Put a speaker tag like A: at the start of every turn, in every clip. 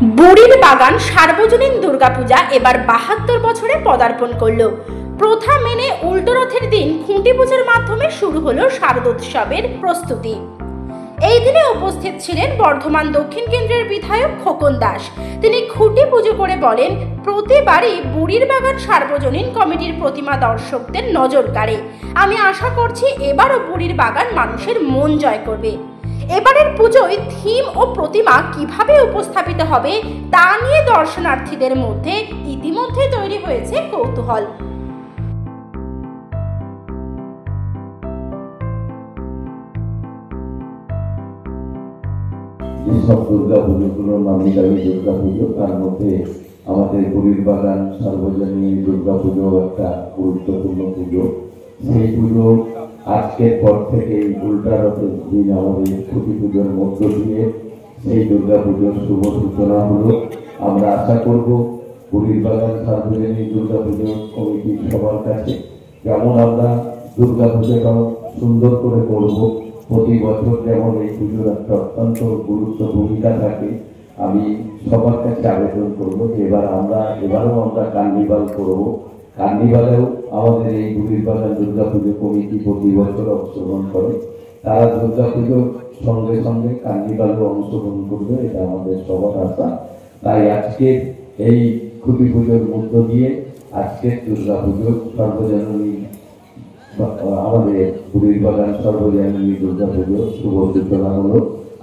A: বুড়ির বাগান সার্বজনীন দুর্গাপূজা এবার ৭২ বছরে পদার্পণ করলো। প্রথা মেনে উল্টো রথের দিন খুঁটি পুজোর মাধ্যমে শুরু হলো শারদোৎসবের প্রস্তুতি। এই দিনে উপস্থিত ছিলেন বর্ধমান দক্ষিণ কেন্দ্রের বিধায়ক খোকন দাস। তিনি খুঁটি পুজো করে বলেন, প্রতিবারই বুড়ির বাগান সার্বজনীন কমিটির প্রতিমা দর্শকদের নজর কাড়ে। আমি আশা করছি এবারও বুড়ির বাগান মানুষের মন জয় করবে। এবারের পুজোয় থিম ও প্রতিমা কিভাবে উপস্থাপিত হবে তা নিয়ে দর্শনার্থীদের মধ্যে ইতিমধ্যে তৈরি হয়েছে কৌতূহল।
B: যেসব দুর্গা পুজোগুলোর নামই দাবি দুর্গা পুজো, তার মধ্যে আমাদের বুড়ির বাগান সার্বজনীন দুর্গা পুজো একটা গুরুত্বপূর্ণ পুজো। সেই পুজো আজকের পর থেকে উল্টা রথের দিন আমাদের খুঁটি পুজোর মধ্য দিয়ে সেই দুর্গা পুজোর শুভ সূচনা হলো। আমরা আশা করব বুড়ির বাগান সার্বজনীন দুর্গা পুজো কমিটির সবার কাছে যেমন আমরা দুর্গা পুজোটাও সুন্দর করে করব, প্রতি বছর যেমন এই পুজোর একটা অত্যন্ত গুরুত্ব ভূমিকা থাকে, আমি সবার কাছে আবেদন করবো যে এবারও আমরা কার্নিভাল করব। কার্নিভালেও আমাদের এই বুড়ির বাগান দুর্গা পুজো কমিটি প্রতি বছর অংশগ্রহণ করে। তারা দুর্গা পুজোর সঙ্গে সঙ্গে কার্নিভালেও অংশগ্রহণ করবে, এটা আমাদের সবার আশা। তাই আজকে এই খুঁটি পুজোর মধ্য দিয়ে আজকের দুর্গা পুজো সর্বজনীন আমাদের বুড়ির বাগান সার্বজনীন দুর্গা পুজো শুভ সূচনা হলো।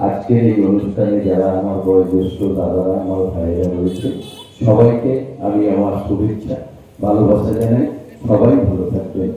B: আজকের এই অনুষ্ঠানে যারা আমার বয়োজ্যেষ্ঠ দাদারা, আমার ভাইরা রয়েছে, সবাইকে আমি আমার শুভেচ্ছা ভালোবাসা জানাই। সবাই ভালো থাকবেন।